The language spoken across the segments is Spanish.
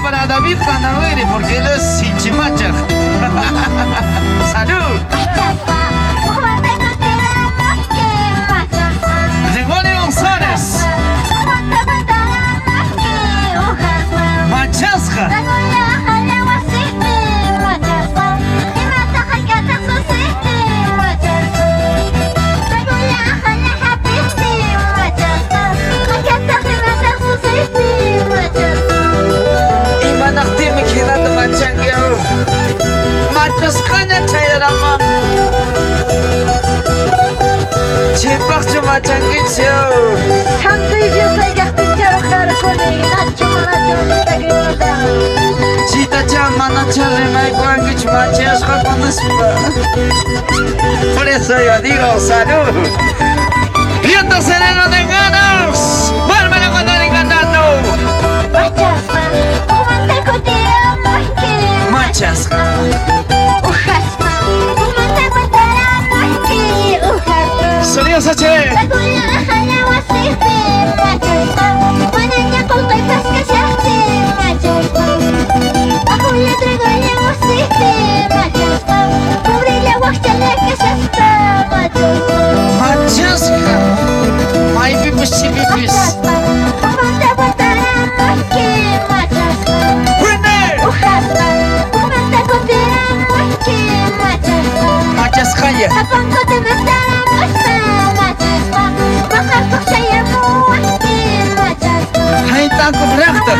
para David Canavere, porque él es Sinchimacha. ¡Salud! Gregorio González. Machasca. Imanakti mikirado machangyo. Machascanya chayarama. Chipakcho machangicho. Chita mana charremay guangich machasca conozco. Por eso yo digo salud. Viento sereno de ganas. Vuelven a contar encantando. Machasca. Sonidos H. Machasca. My people, she babies. Machascanya. Hai tako berakter.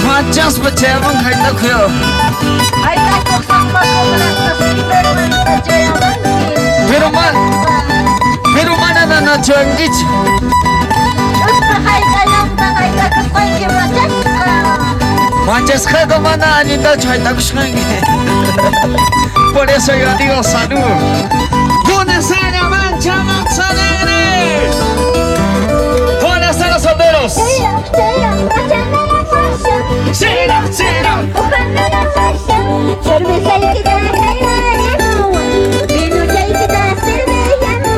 Machas bacewang hai tako yo. Pero mana na jangich. Machasca mana anita chai takushangi. Por eso yo digo salud. Buonasera mancha manzanere. Buonasera solteros. Cera, cera.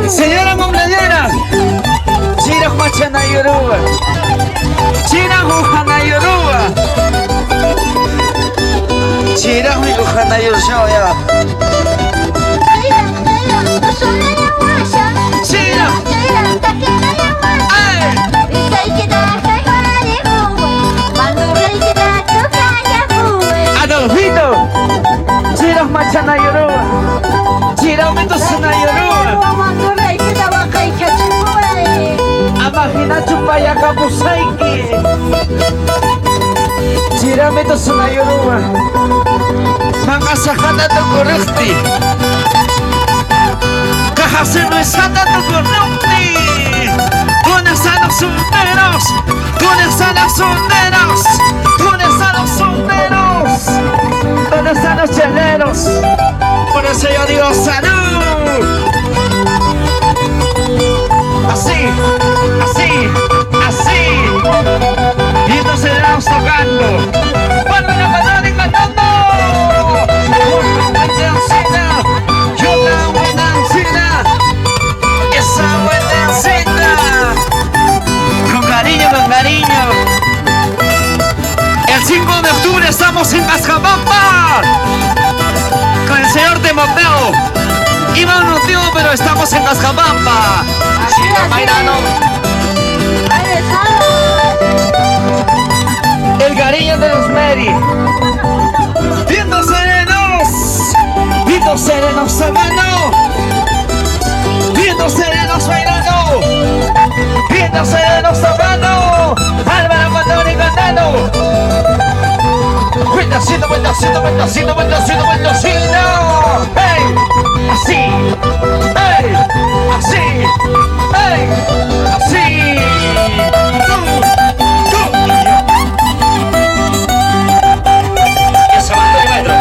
Señora cumpleañera. Chira machana yoruba. Chira mujana yoruba. Chira mujana yoruba. Chira. Adolfito. Chira machana yoruba. Chira mito sana yoruba. Amahina chupaya kabusaiki. Chirame to sunayoruba. Mangasakata to correcti. Kahaseno esata to correcti. Buenas a los solteros. Buenas a los solteros. Buenas a los solteros. Buenas a los cheleros. Por eso yo digo salud. Así, así, así. Y entonces vamos tocando. ¡Vuelven a parar y cantando! ¡Buena encina! ¡Yo la buena encina! ¡Esa buena encina! Con cariño, con cariño. El 5 de octubre estamos en Cascabamba con el señor Timoteo. Iba un motivo, pero estamos en Cascabamba. El cariño de los Mary. Vientos serenos sabano. Vientos serenos bailando. Vientos serenos sabano. Álvaro Matón y cantando. Cuentacito, cuentacito, cuentacito, cuentacito, cuentacito. ¡Hey! Así. ¡Hey! Así. ¡Hey! Así. Esa bandurria.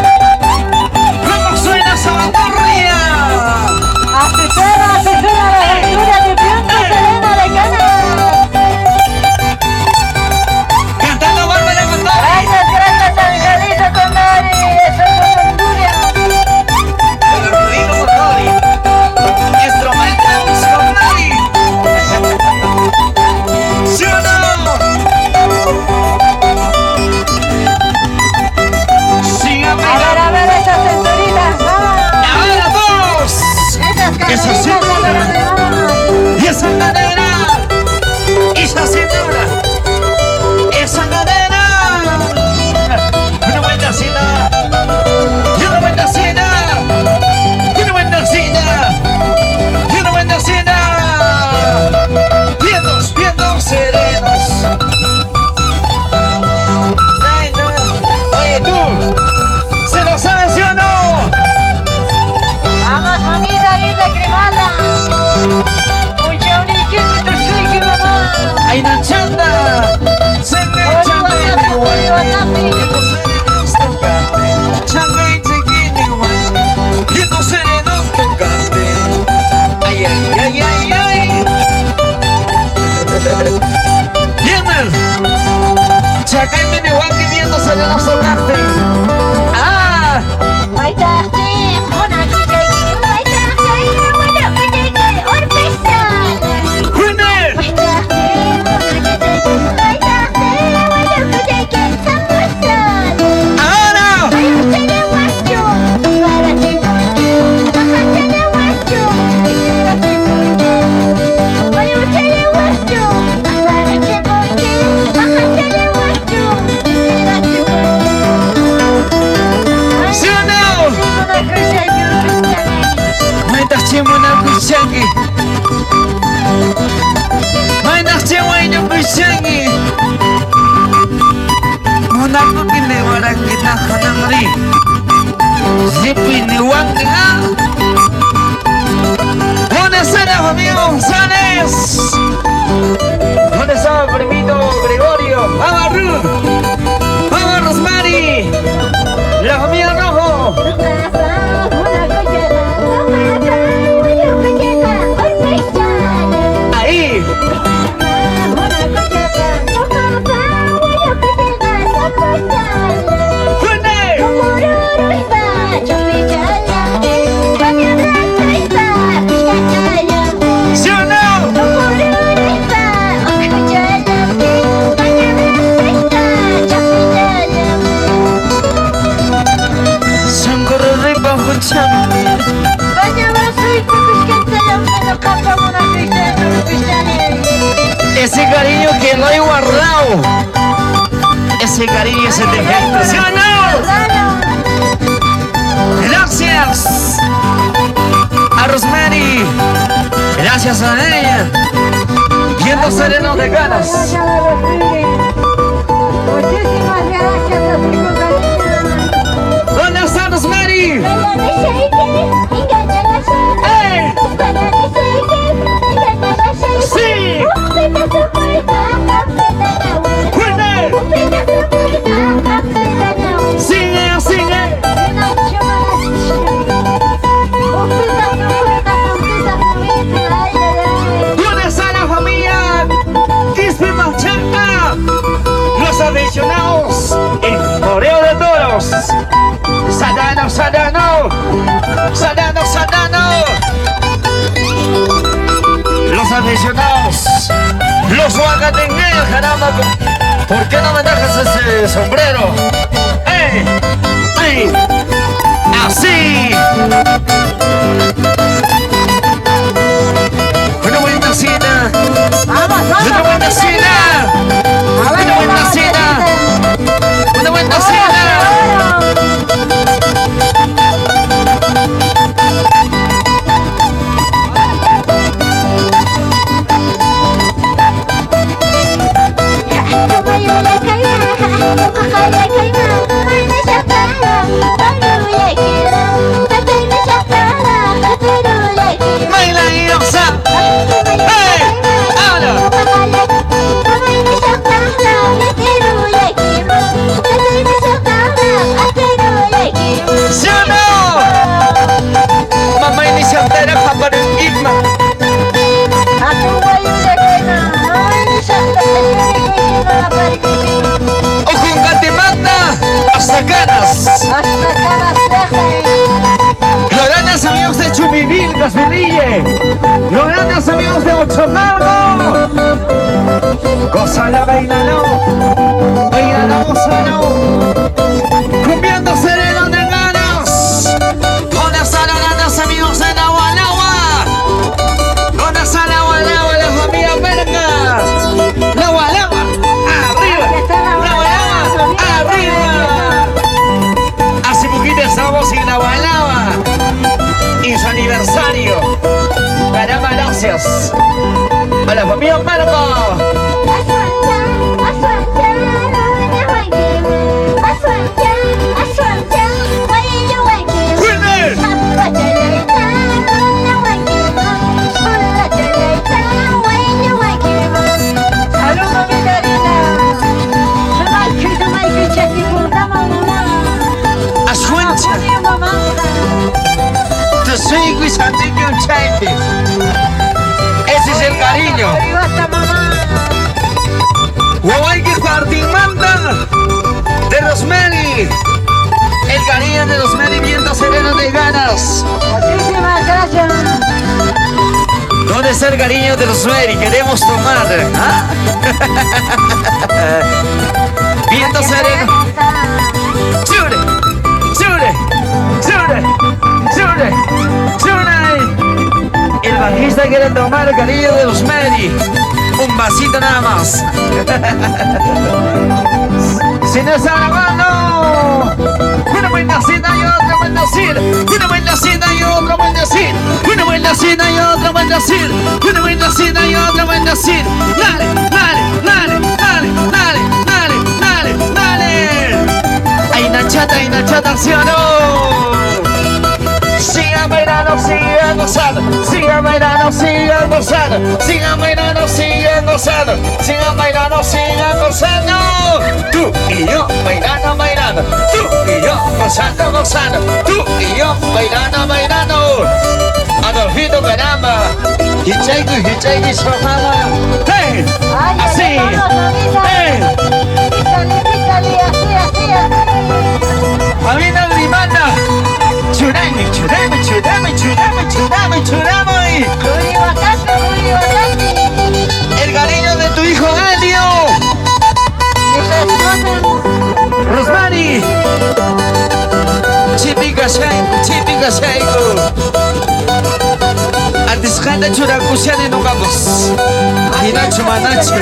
¿Cómo suena esa bandurria? Así suena la aventura de Viento Sereno de Ganas. Cantando Bárbara Condori. Gracias, Angelito Condori. Eso es Honduras. El ruido Condori. Instrumentos. esa cintura, y esa cadera, esa cintura, esa cadera. Una buena cena, y una buena cena, y una buena cena, y una buena cena. Vientos, vientos serenos. Ay, no. Oye, tú, ¿se lo sabes sí o no? Vamos, mamita, linda cremada. Mucha uniquita, tu chiqui, mamá. Ay, no chanda, se me chanda en igual. Changa y chiquini igual. Y no serenos tocante. Ay, ay, ay, ay, ay. Vienes. Chaca y mini igual que viendo serenos tocante. Ah. Ay, tarde, una cosa y ay, tarde, una cosa y orpesal. Winner. Ay, tarde, una cosa y ay, tarde, una cosa y samusal. Ahora. Ay, usted de guacho, para ti porque, bájate de guacho, espérate porque. Ay, usted de guacho, agárrate porque, bájate de guacho, espérate porque. ¿Sí o no? Una cosa y orpesal. Maintas cimuna kuchangi. Maintas cimuina kuchangi. Monaku kini warang kita hanangri. Zipi ni wangi ha. ¿Dónde están los amigos González? ¿Dónde está el primito Gregorio? ¡Vamos Ruth! ¡Vamos Rosmary! ¡La familia Rojo! Ahí. ¡Fuerte! ¿Sí o no? Sangkururi bahuchangi. Ese cariño que no hay guardado. Ese cariño es el defecto. ¿Sí o no? Gracias a Rosemary. Gracias a ella. Viendo sereno de ganas. Muchísimas gracias, amigos. ¿Dónde está Rosemary? ¡Eh! ¡Sí! ¡Fuerte! ¡Sigue, sigue! ¿Dónde está la familia Quispe Machata? Los aficionados en Coreo de Toros. Sadano, Sadano. Sadano, Sadano. Los aficionados. Los Huacatengueños, caramba. ¿Por qué no me dejas ese sombrero? ¡Ey! ¡Ey! ¡Así! Una buena cena. Una buena cena. Una buena cena. Una buena cena. Baila y goza. ¡Hey! ¡Habla! ¿Sí o no? Mamá iniciantera paparengitma. O con Gatimata hasta ganas. Los grandes amigos de Chumivil, Casvelille. Los grandes amigos de Ochomargo. Gózala, bailalo. Bailalo, gózalo. Cumbiando sereno de ganas. ¿Dónde están los grandes amigos de Nahualagua? Ganas. A la familia Marco. Winner. Ashuencha. Te sigo y santico un chaite. Ese es el cariño. Huawai Jardín manda de Rosemary. El cariño de Rosemary, viento sereno de Ganas. Muchísimas gracias. ¿Dónde está el cariño de Rosemary? Queremos tomar. ¿Ah? Viento sereno. Chure, chure, chure, chure, chure. El bajista quiere tomar el cariño de Rosemary. Un vasito nada más. Si no está grabando. Una buena cita y otra buena decir. Una buena cita y otra buena decir. Una buena cita y otra buena decir. Una buena cita y otra buena decir. Dale, dale, dale, dale, dale, dale, dale, dale. Hay una chata, ¿sí o no? Sigan bailando, sigan gozando. Sigan bailando, sigan gozando. Sigan bailando, sigan gozando. Sigan bailando, sigan gozando. Tú y yo bailando, bailando. Tú y yo gozando, gozando. Tú y yo bailando, bailando. Adolfito caramba. Hichaiku, sojama. ¡Hey! Así. ¡Hey! Familia Grimanda. Churame, churame, churame, churame, churame, churame. El cariño de tu hijo Elio. Rosemary. Chipica Shaiko. Artisjanda churakusiane no vamos. Hinacho manacho.